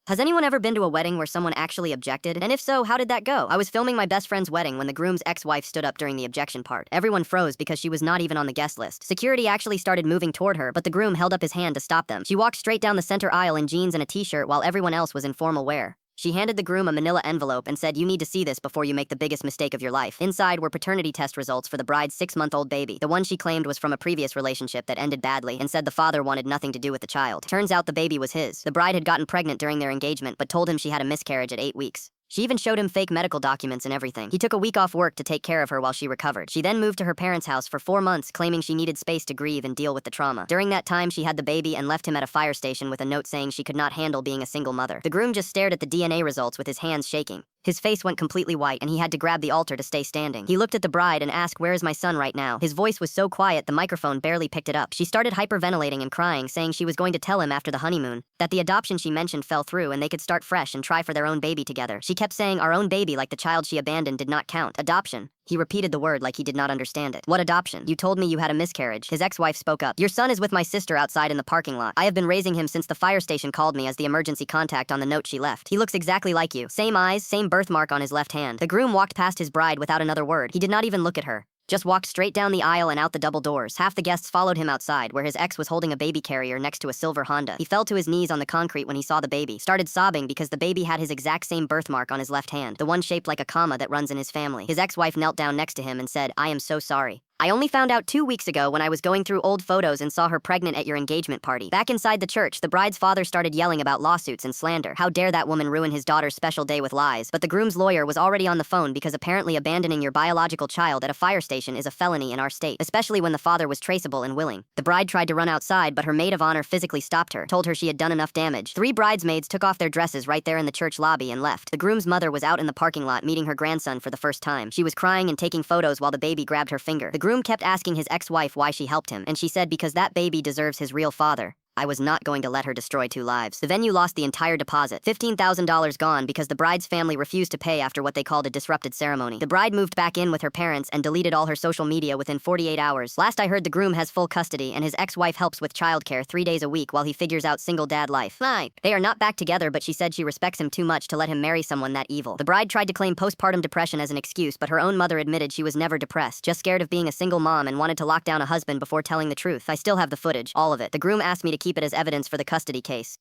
Has anyone ever been to a wedding where someone actually objected? And if so, how did that go? I was filming my best friend's wedding when the groom's ex-wife stood up during the objection part. Everyone froze because she was not even on the guest list. Security actually started moving toward her, but the groom held up his hand to stop them. She walked straight down the center aisle in jeans and a t-shirt while everyone else was in formal wear. She handed the groom a manila envelope and said, "You need to see this before you make the biggest mistake of your life." Inside were paternity test results for the bride's 6-month-old baby. The one she claimed was from a previous relationship that ended badly and said the father wanted nothing to do with the child. Turns out the baby was his. The bride had gotten pregnant during their engagement, but told him she had a miscarriage at 8 weeks. She even showed him fake medical documents and everything. He took a week off work to take care of her while she recovered. She then moved to her parents' house for 4 months, claiming she needed space to grieve and deal with the trauma. During that time, she had the baby and left him at a fire station with a note saying she could not handle being a single mother. The groom just stared at the DNA results with his hands shaking. His face went completely white, and he had to grab the altar to stay standing. He looked at the bride and asked, "Where is my son right now?" His voice was so quiet the microphone barely picked it up. She started hyperventilating and crying, saying she was going to tell him after the honeymoon that the adoption she mentioned fell through and they could start fresh and try for their own baby together. She kept saying our own baby like the child she abandoned did not count. Adoption. He repeated the word like he did not understand it. "What adoption? You told me you had a miscarriage." His ex-wife spoke up. "Your son is with my sister outside in the parking lot. I have been raising him since the fire station called me as the emergency contact on the note she left. He looks exactly like you. Same eyes, same birthmark on his left hand." The groom walked past his bride without another word. He did not even look at her. Just walked straight down the aisle and out the double doors. Half the guests followed him outside, where his ex was holding a baby carrier next to a silver Honda. He fell to his knees on the concrete when he saw the baby, started sobbing because the baby had his exact same birthmark on his left hand, the one shaped like a comma that runs in his family. His ex-wife knelt down next to him and said, "I am so sorry. I only found out 2 weeks ago when I was going through old photos and saw her pregnant at your engagement party." Back inside the church, the bride's father started yelling about lawsuits and slander. How dare that woman ruin his daughter's special day with lies? But the groom's lawyer was already on the phone because apparently abandoning your biological child at a fire station is a felony in our state, especially when the father was traceable and willing. The bride tried to run outside, but her maid of honor physically stopped her, told her she had done enough damage. 3 bridesmaids took off their dresses right there in the church lobby and left. The groom's mother was out in the parking lot meeting her grandson for the first time. She was crying and taking photos while the baby grabbed her finger. The groom kept asking his ex-wife why she helped him, and she said because that baby deserves his real father. I was not going to let her destroy 2 lives. The venue lost the entire deposit, $15,000 gone because the bride's family refused to pay after what they called a disrupted ceremony. The bride moved back in with her parents and deleted all her social media within 48 hours. Last I heard, the groom has full custody and his ex-wife helps with childcare 3 days a week while he figures out single dad life. They are not back together, but she said she respects him too much to let him marry someone that evil. The bride tried to claim postpartum depression as an excuse, but her own mother admitted she was never depressed, just scared of being a single mom and wanted to lock down a husband before telling the truth. I still have the footage, all of it. The groom asked me to keep it as evidence for the custody case.